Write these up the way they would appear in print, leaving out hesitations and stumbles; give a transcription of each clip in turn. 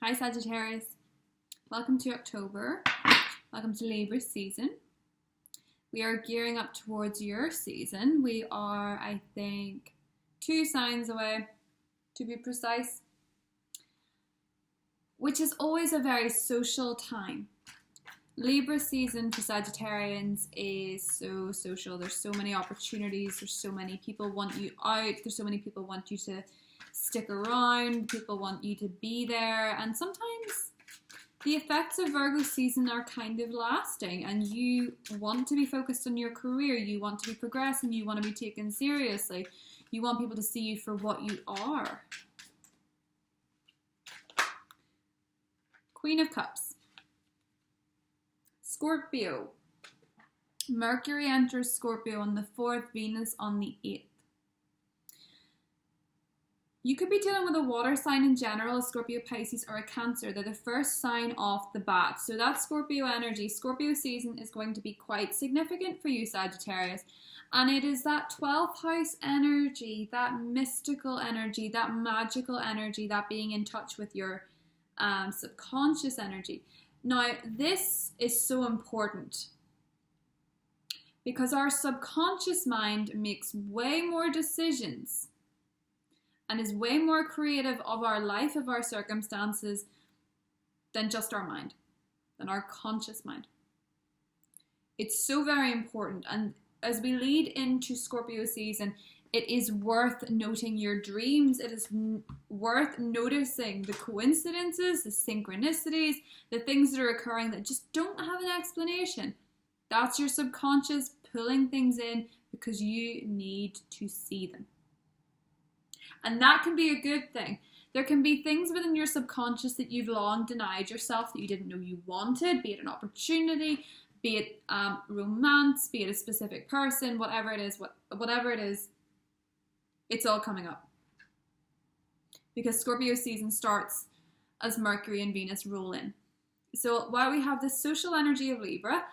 Hi Sagittarius, welcome to October, welcome to Libra season. We are gearing up towards your season. We are, I think, 2 signs away, to be precise, which is always a very social time. Libra season for Sagittarians is so social. There's so many opportunities, there's so many people want you out, there's so many people want you to stick around, people want you to be there, and sometimes the effects of Virgo season are kind of lasting and you want to be focused on your career, you want to be progressing, you want to be taken seriously, you want people to see you for what you are. Queen of Cups. Scorpio. Mercury enters Scorpio on the 4th, Venus on the 8th. You could be dealing with a water sign in general, a Scorpio, Pisces, or a Cancer. They're the first sign off the bat. So that's Scorpio energy. Scorpio season is going to be quite significant for you, Sagittarius. And it is that 12th house energy, that mystical energy, that magical energy, that being in touch with your subconscious energy. Now, this is so important because our subconscious mind makes way more decisions and is way more creative of our life, of our circumstances, than just our mind, than our conscious mind. It's so very important. And as we lead into Scorpio season, it is worth noting your dreams. It is worth noticing the coincidences, the synchronicities, the things that are occurring that just don't have an explanation. That's your subconscious pulling things in because you need to see them. And that can be a good thing. There can be things within your subconscious that you've long denied yourself that you didn't know you wanted, be it an opportunity, be it romance, be it a specific person, whatever it is, it's all coming up. Because Scorpio season starts as Mercury and Venus roll in. So while we have this social energy of Libra,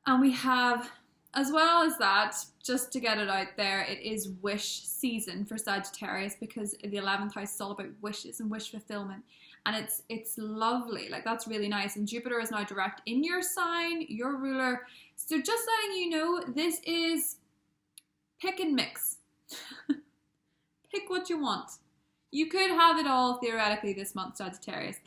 and we have, as well as that, just to get it out there, it is wish season for Sagittarius because the 11th house is all about wishes and wish fulfillment. And it's lovely. Like, that's really nice. And Jupiter is now direct in your sign, your ruler. So just letting you know, this is pick and mix. Pick what you want. You could have it all theoretically this month, Sagittarius.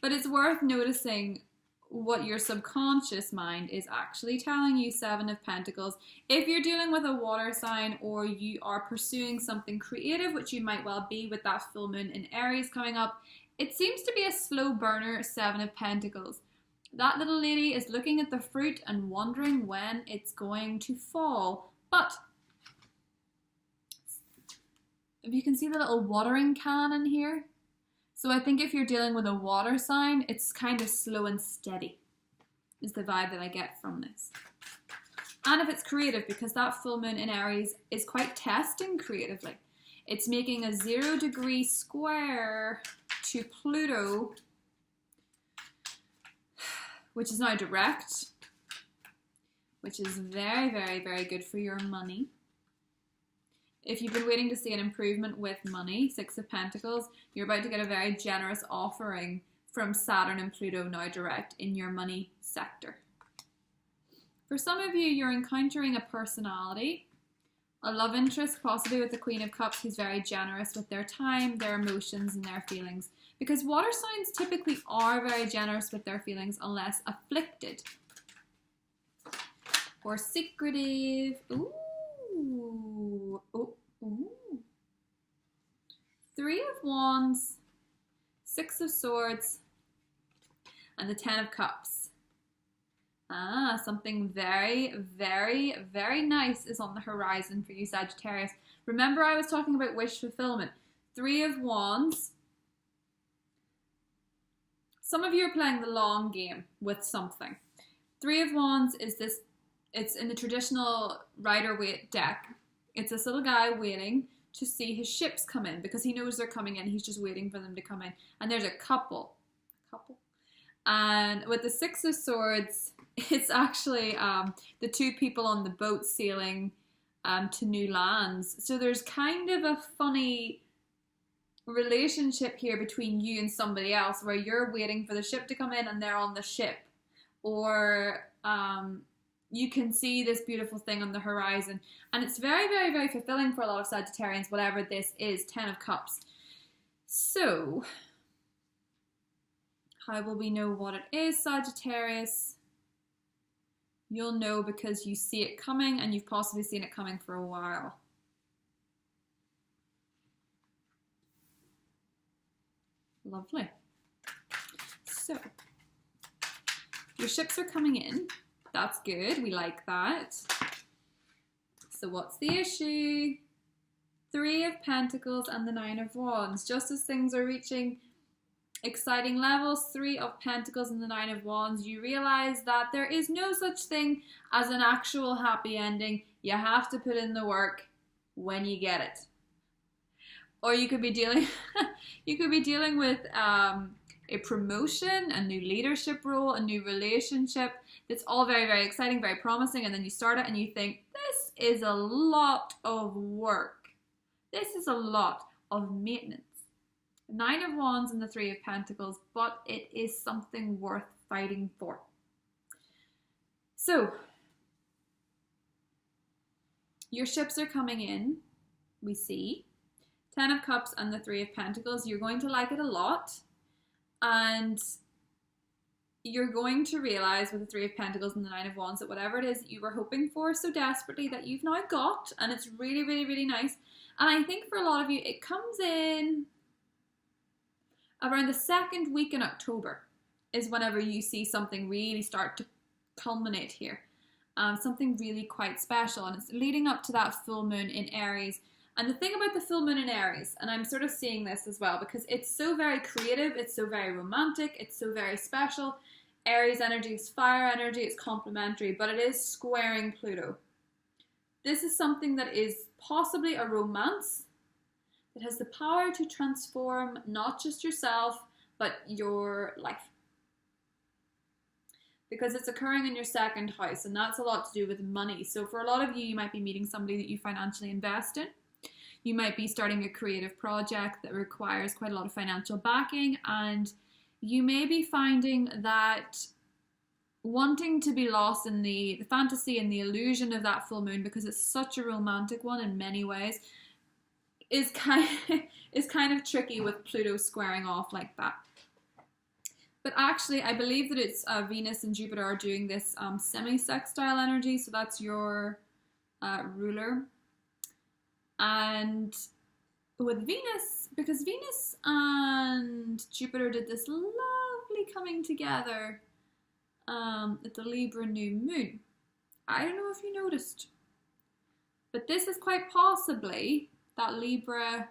But it's worth noticing what your subconscious mind is actually telling you. 7 of Pentacles. If you're dealing with a water sign or you are pursuing something creative, which you might well be with that full moon in Aries coming up, it seems to be a slow burner. 7 of Pentacles. That little lady is looking at the fruit and wondering when it's going to fall. But if you can see the little watering can in here. So I think if you're dealing with a water sign, it's kind of slow and steady is the vibe that I get from this. And if it's creative, because that full moon in Aries is quite testing creatively. It's making a 0-degree square to Pluto, which is now direct, which is very, very, very good for your money. If you've been waiting to see an improvement with money, 6 of Pentacles, you're about to get a very generous offering from Saturn and Pluto now direct in your money sector. For some of you, you're encountering a personality, a love interest, possibly with the Queen of Cups, who's very generous with their time, their emotions, and their feelings. Because water signs typically are very generous with their feelings unless afflicted. Or secretive. Ooh. Ooh. 3 of Wands, 6 of Swords, and the 10 of Cups. Something very, very, very nice is on the horizon for you, Sagittarius. Remember, I was talking about wish fulfillment. 3 of Wands. Some of you are playing the long game with something. 3 of Wands is this, it's in the traditional Rider-Waite deck. It's this little guy waiting to see his ships come in because he knows they're coming in. He's just waiting for them to come in. And there's a couple. And with the 6 of Swords, it's actually the 2 people on the boat sailing to new lands. So there's kind of a funny relationship here between you and somebody else where you're waiting for the ship to come in and they're on the ship, or you can see this beautiful thing on the horizon, and it's very, very, very fulfilling for a lot of Sagittarians, whatever this is. 10 of Cups. So how will we know what it is, Sagittarius? You'll know because you see it coming, and you've possibly seen it coming for a while. Lovely. So your ships are coming in. That's good. We like that. So what's the issue? 3 of Pentacles and the 9 of Wands. Just as things are reaching exciting levels, 3 of Pentacles and the 9 of Wands, you realize that there is no such thing as an actual happy ending. You have to put in the work when you get it. Or you could be dealing with a promotion, a new leadership role, a new relationship. That's all very, very exciting, very promising, and then you start it and you think, this is a lot of work. This is a lot of maintenance. 9 of Wands and the 3 of Pentacles, but it is something worth fighting for. So, your ships are coming in, we see. 10 of Cups and the 3 of Pentacles. You're going to like it a lot, and you're going to realize with the 3 of Pentacles and the 9 of Wands that whatever it is that you were hoping for so desperately that you've now got, and it's really, really, really nice. And I think for a lot of you, it comes in around the second week in October is whenever you see something really start to culminate here. Something really quite special, and it's leading up to that full moon in Aries. And the thing about the full moon in Aries, and I'm sort of seeing this as well, because it's so very creative, it's so very romantic, it's so very special. Aries energy is fire energy, it's complementary, but it is squaring Pluto. This is something that is possibly a romance that has the power to transform not just yourself, but your life. Because it's occurring in your second house, and that's a lot to do with money. So for a lot of you, you might be meeting somebody that you financially invest in. You might be starting a creative project that requires quite a lot of financial backing, and you may be finding that wanting to be lost in the fantasy and the illusion of that full moon, because it's such a romantic one in many ways, is kind of tricky with Pluto squaring off like that. But actually, I believe that it's Venus and Jupiter are doing this semi-sextile energy, so that's your ruler. And with Venus, because Venus and Jupiter did this lovely coming together at the Libra new moon. I don't know if you noticed, but this is quite possibly that Libra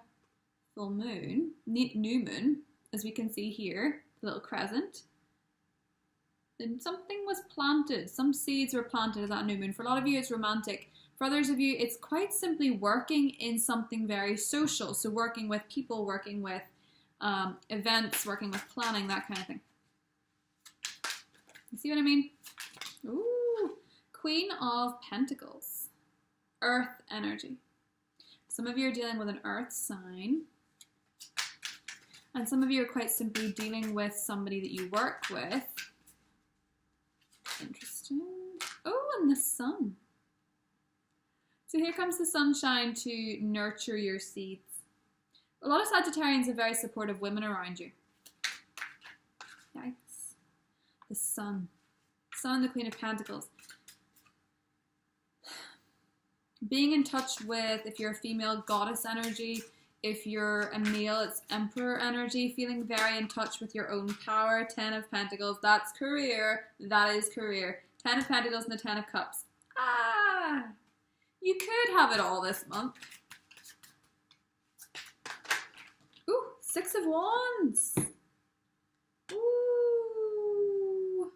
full moon, new moon, as we can see here, the little crescent. And something was planted, some seeds were planted at that new moon. For a lot of you, it's romantic. For others of you, it's quite simply working in something very social. So working with people, working with events, working with planning, that kind of thing. You see what I mean? Ooh, Queen of Pentacles. Earth energy. Some of you are dealing with an earth sign. And some of you are quite simply dealing with somebody that you work with. Interesting. Oh, and the sun. So here comes the sunshine to nurture your seeds. A lot of Sagittarians are very supportive women around you. Yikes. The sun. Sun and the Queen of Pentacles. Being in touch with, if you're a female, goddess energy. If you're a male, it's emperor energy. Feeling very in touch with your own power. 10 of Pentacles. That's career. That is career. 10 of Pentacles and the 10 of Cups. Ah! You could have it all this month. Ooh, 6 of Wands. Ooh.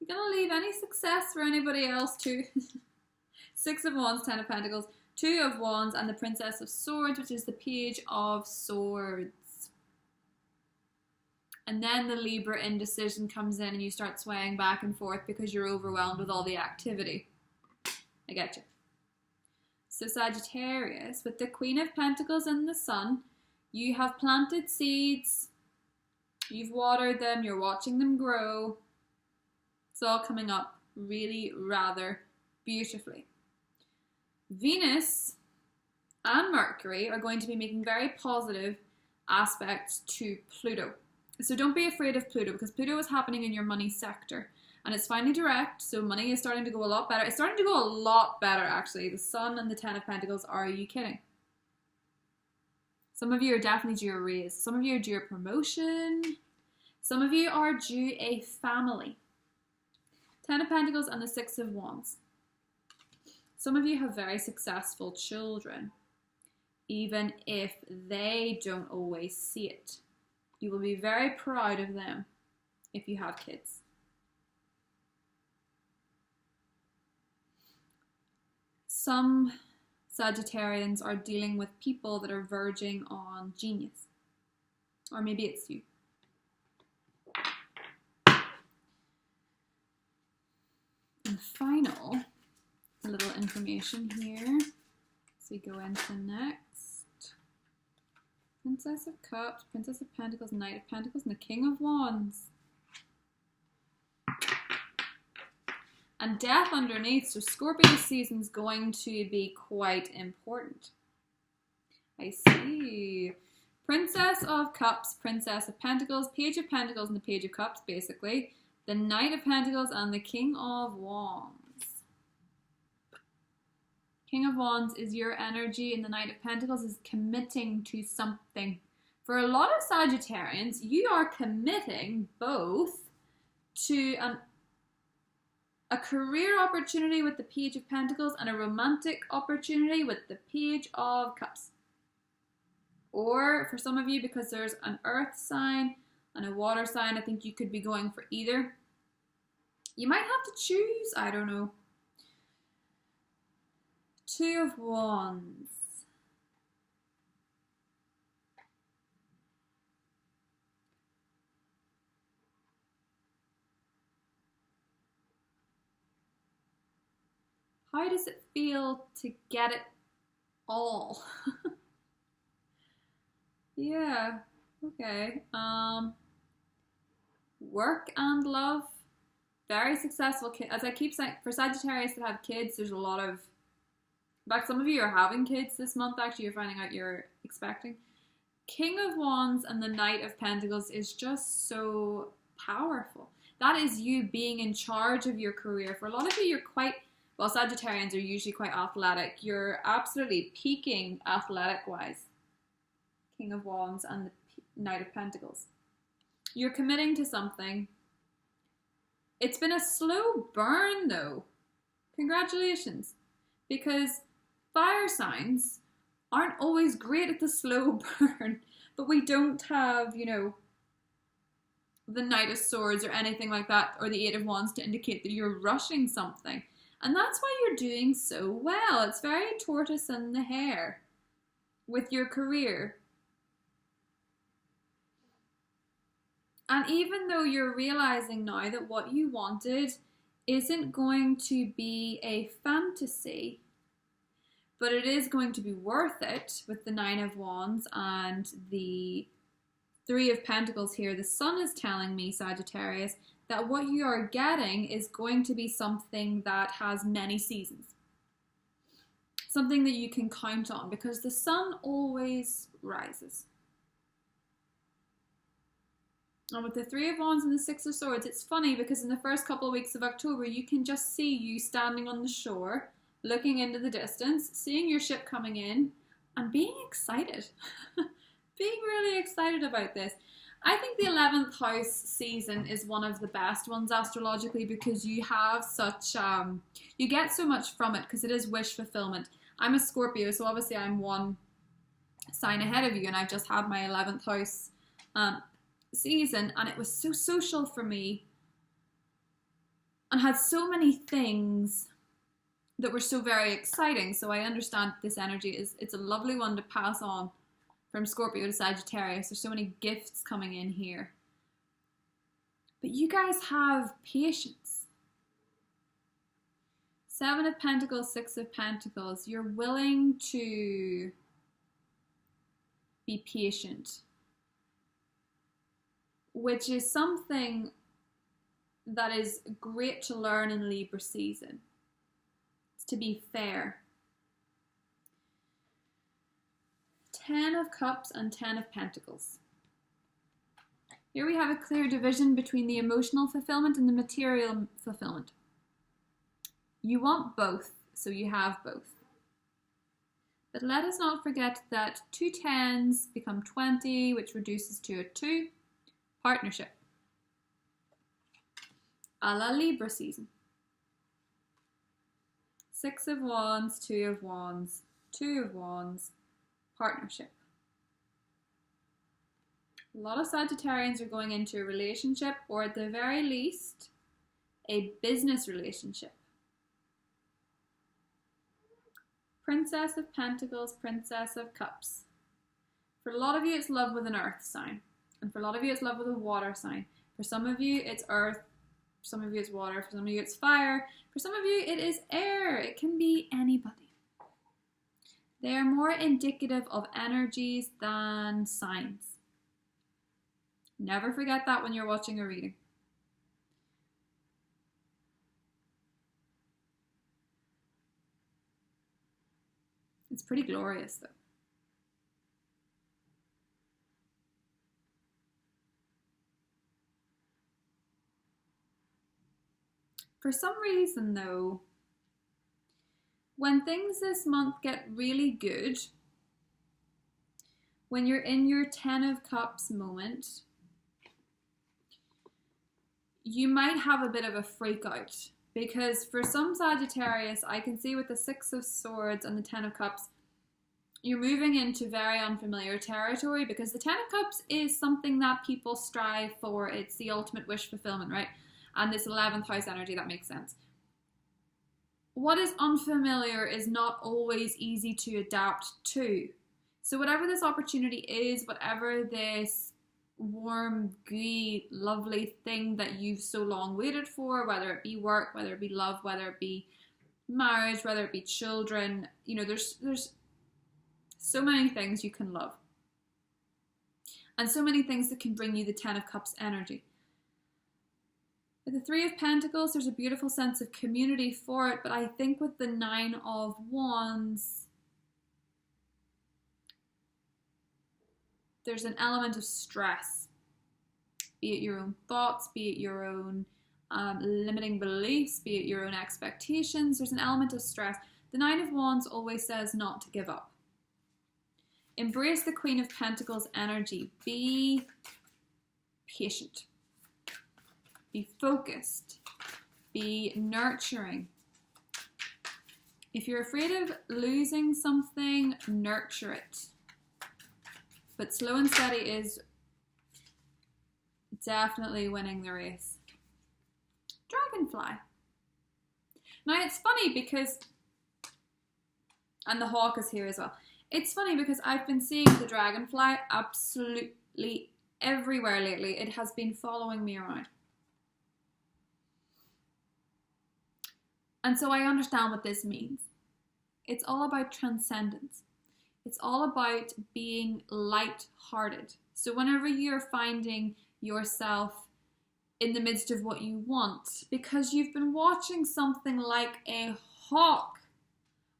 You're going to leave any success for anybody else too. 6 of Wands, 10 of Pentacles, 2 of Wands, and the Princess of Swords, which is the Page of Swords. And then the Libra indecision comes in and you start swaying back and forth because you're overwhelmed with all the activity. I get you. So Sagittarius, with the Queen of Pentacles and the Sun, You have planted seeds, you've watered them, you're watching them grow. It's all coming up really rather beautifully. Venus and Mercury are going to be making very positive aspects to Pluto. So don't be afraid of Pluto, because Pluto is happening in your money sector. And it's finally direct, so money is starting to go a lot better. It's starting to go a lot better, actually. The Sun and the Ten of Pentacles, are you kidding? Some of you are definitely due a raise. Some of you are due a promotion. Some of you are due a family. Ten of Pentacles and the Six of Wands. Some of you have very successful children, even if they don't always see it. You will be very proud of them if you have kids. Some Sagittarians are dealing with people that are verging on genius. Or maybe it's you. And final little information here. So we go into next. Princess of Cups, Princess of Pentacles, Knight of Pentacles, and the King of Wands. And Death underneath, so Scorpio season's going to be quite important. I see. Princess of Cups, Princess of Pentacles, Page of Pentacles, and the Page of Cups, basically. The Knight of Pentacles and the King of Wands. King of Wands is your energy, and the Knight of Pentacles is committing to something. For a lot of Sagittarians, you are committing both to a career opportunity with the Page of Pentacles and a romantic opportunity with the Page of Cups. Or for some of you, because there's an earth sign and a water sign, I think you could be going for either. You might have to choose, I don't know. Two of Wands. How does it feel to get it all? Yeah, okay. Work and love. Very successful. As I keep saying, for Sagittarius that have kids, there's a lot of... In fact, some of you are having kids this month, actually. You're finding out you're expecting. King of Wands and the Knight of Pentacles is just so powerful. That is you being in charge of your career. For a lot of you, you're quite... Well, Sagittarians are usually quite athletic. You're absolutely peaking athletic-wise. King of Wands and the Knight of Pentacles. You're committing to something. It's been a slow burn, though. Congratulations. Because fire signs aren't always great at the slow burn. But we don't have, you know, the Knight of Swords or anything like that, or the Eight of Wands to indicate that you're rushing something. And that's why you're doing so well. It's very tortoise and the hare with your career. And even though you're realizing now that what you wanted isn't going to be a fantasy, but it is going to be worth it with the Nine of Wands and the Three of Pentacles here. The Sun is telling me, Sagittarius, that what you are getting is going to be something that has many seasons. Something that you can count on, because the sun always rises. And with the Three of Wands and the Six of Swords, it's funny because in the first couple of weeks of October, you can just see you standing on the shore, looking into the distance, seeing your ship coming in, and being excited. Being really excited about this. I think the 11th house season is one of the best ones astrologically, because you have such, you get so much from it, because it is wish fulfillment. I'm a Scorpio, so obviously I'm one sign ahead of you, and I've just had my 11th house season, and it was so social for me, and had so many things that were so very exciting. So I understand this energy it's a lovely one to pass on from Scorpio to Sagittarius. There's so many gifts coming in here. But you guys have patience. Seven of Pentacles, Six of Pentacles. You're willing to be patient, which is something that is great to learn in Libra season. It's to be fair. 10 of Cups and 10 of Pentacles. Here we have a clear division between the emotional fulfillment and the material fulfillment. You want both, so you have both. But let us not forget that 2 10s become 20, which reduces to a 2. Partnership. A la Libra season. 6 of Wands, 2 of Wands, 2 of Wands. Partnership. A lot of Sagittarians are going into a relationship, or at the very least, a business relationship. Princess of Pentacles, Princess of Cups. For a lot of you, it's love with an earth sign. And for a lot of you, it's love with a water sign. For some of you, it's earth. For some of you, it's water. For some of you, it's fire. For some of you, it is air. It can be anybody. They are more indicative of energies than signs. Never forget that when you're watching a reading. It's pretty glorious though. For some reason though, when things this month get really good, when you're in your 10 of Cups moment, you might have a bit of a freak out. Because for some Sagittarius, I can see with the 6 of Swords and the 10 of Cups, you're moving into very unfamiliar territory, because the 10 of Cups is something that people strive for. It's the ultimate wish fulfillment, right? And this 11th house energy, that makes sense. What is unfamiliar is not always easy to adapt to. So whatever this opportunity is, whatever this warm, gooey, lovely thing that you've so long waited for, whether it be work, whether it be love, whether it be marriage, whether it be children, you know, there's so many things you can love. And so many things that can bring you the 10 of Cups energy. With the 3 of Pentacles, there's a beautiful sense of community for it, but I think with the 9 of Wands, there's an element of stress. Be it your own thoughts, be it your own limiting beliefs, be it your own expectations, there's an element of stress. The 9 of Wands always says not to give up. Embrace the Queen of Pentacles energy. Be patient. Be focused. Be nurturing. If you're afraid of losing something, nurture it. But slow and steady is definitely winning the race. Dragonfly. Now it's funny because, and the hawk is here as well. It's funny because I've been seeing the dragonfly absolutely everywhere lately. It has been following me around. And so I understand what this means. It's all about transcendence. It's all about being light-hearted. So whenever you're finding yourself in the midst of what you want, because you've been watching something like a hawk,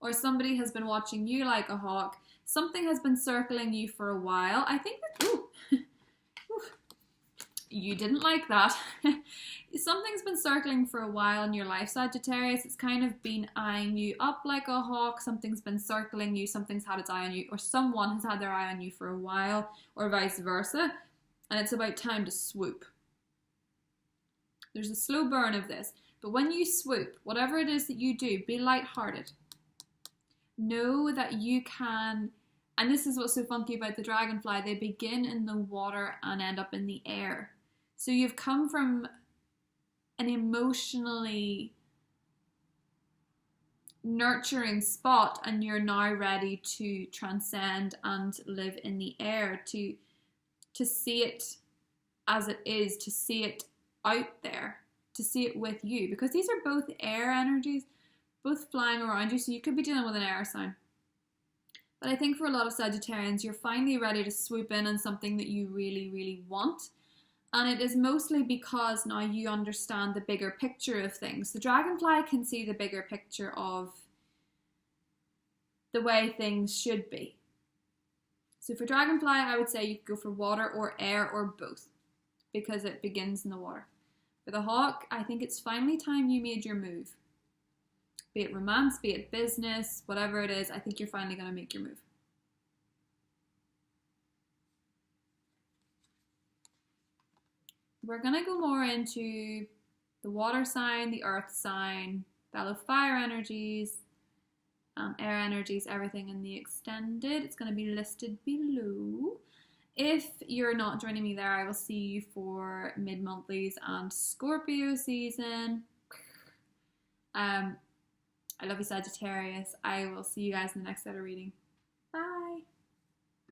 or somebody has been watching you like a hawk, something has been circling you for a while. I think that, you didn't like that. Something's been circling for a while in your life, Sagittarius. It's kind of been eyeing you up like a hawk. Something's been circling you. Something's had its eye on you, or someone has had their eye on you for a while, or vice versa. And it's about time to swoop. There's a slow burn of this. But when you swoop, whatever it is that you do, be lighthearted. Know that you can, and this is what's so funky about the dragonfly, they begin in the water and end up in the air. So you've come from an emotionally nurturing spot, and you're now ready to transcend and live in the air, to see it as it is, to see it out there, to see it with you, because these are both air energies, both flying around you, so you could be dealing with an air sign. But I think for a lot of Sagittarians, you're finally ready to swoop in on something that you really, really want. And it is mostly because now you understand the bigger picture of things. The dragonfly can see the bigger picture of the way things should be. So for dragonfly, I would say you could go for water or air or both, because it begins in the water. For the hawk, I think it's finally time you made your move. Be it romance, be it business, whatever it is, I think you're finally going to make your move. We're going to go more into the water sign, the earth sign, fellow fire energies, air energies, everything in the extended. It's going to be listed below. If you're not joining me there, I will see you for mid-monthlies and Scorpio season. I love you, Sagittarius. I will see you guys in the next set of reading.